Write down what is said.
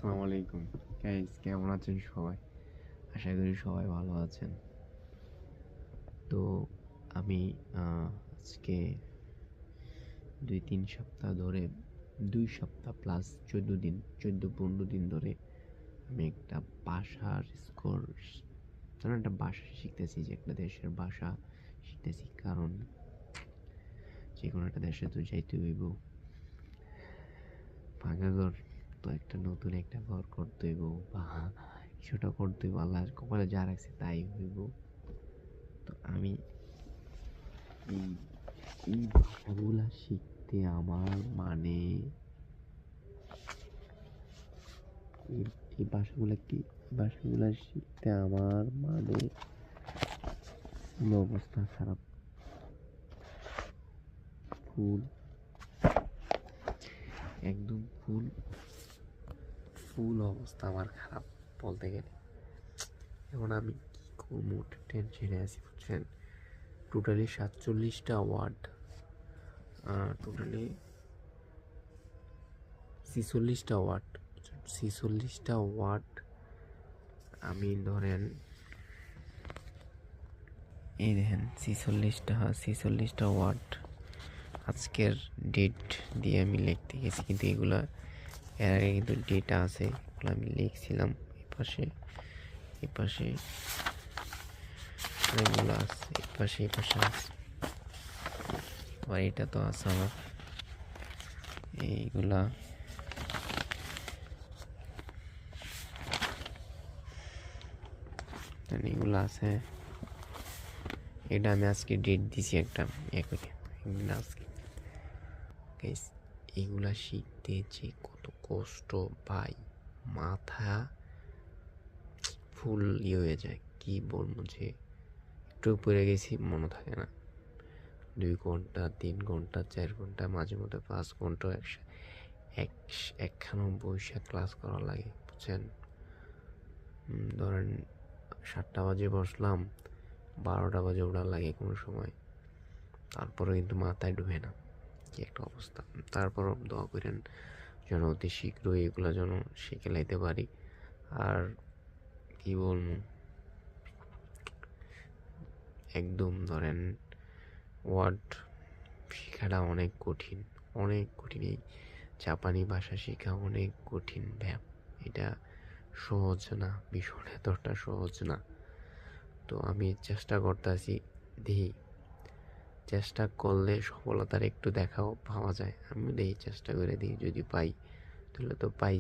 আসসালামু আলাইকুম গাইস, কেমন আছেন সবাই? আশা করি সবাই ভালো আছেন। তো আমি আজকে 2-3 সপ্তাহ ধরে 2 সপ্তাহ প্লাস 14 দিন 14-15 দিন ধরে আমি একটা ভাষার একটা ভাষা শিখতেছি, যে একটা দেশের ভাষা শিখতেছি। কারণ যে কোনো একটা দেশে তো যাইতে হইব, ভাঙা ঘর তো একটা নতুন একটা ঘর করতে হইব, বা কিছুটা করতে হইব। আল্লাহ কপালে যা রাখছে তাই হইব। তো আমি এই এই ভাষাগুলা শিখতে আমার এই এই ভাষাগুলা শিখতে আমার পুরো অবস্থা খারাপ। ফুল একদম ফুল অবস্থা আমার খারাপ বলতে গেলে। এখন আমি কি করবো, টেনশনে আছি, বুঝছেন? টোটালি 47টা ওয়ার্ড, টোটালি 46টা ওয়ার্ড আমি ধরেন, এই দেখেন 46টা ওয়ার্ড আজকের ডেট দিয়ে আমি লিখতে গেছি, কিন্তু এগুলা এর আগে কিন্তু ডেটা আছে, এগুলো আমি লিখছিলাম। এই পাশে এগুলো আছে, এই পাশে আছে, আবার এটা তো আছে আমার এইগুলা। এগুলো আছে, এটা আমি আজকে ডেট দিছি একটা আজকে। গাইস, এগুলা শিখতে যে কত কষ্ট ভাই, মাথা ফুল হয়ে যায়। কি বলবো, যে একটু পড়ে গেছি মনে থাকে না। 2 ঘন্টা 3 ঘন্টা 4 ঘন্টা, মাঝে মধ্যে 5 ঘন্টা একখানো বৈশা ক্লাস করা লাগে, বুঝছেন? ধরেন 7টা বাজে বসলাম, 12টা বাজে ওঠার লাগে কোনো সময়, তারপরে কিন্তু মাথায় ঢুকে না। কি একটা অবস্থা। তারপর দোয়া করেন যেন অতি শীঘ্রই এগুলো যেন শিখে লাইতে পারি। আর কি বলবো, একদম ধরেন ওয়ার্ড শেখাটা অনেক কঠিন। এই জাপানি ভাষা শেখা অনেক কঠিন ব্যাপ। এটা সহজ না, বিষয়টা এতটা সহজ না। তো আমি চেষ্টা করতেছি, দেখি চেষ্টা করলে সফলতার একটু পাওয়া যায়। আমি দেখি, চেষ্টা করে দিই, যদি পাই তাহলে তো পাই।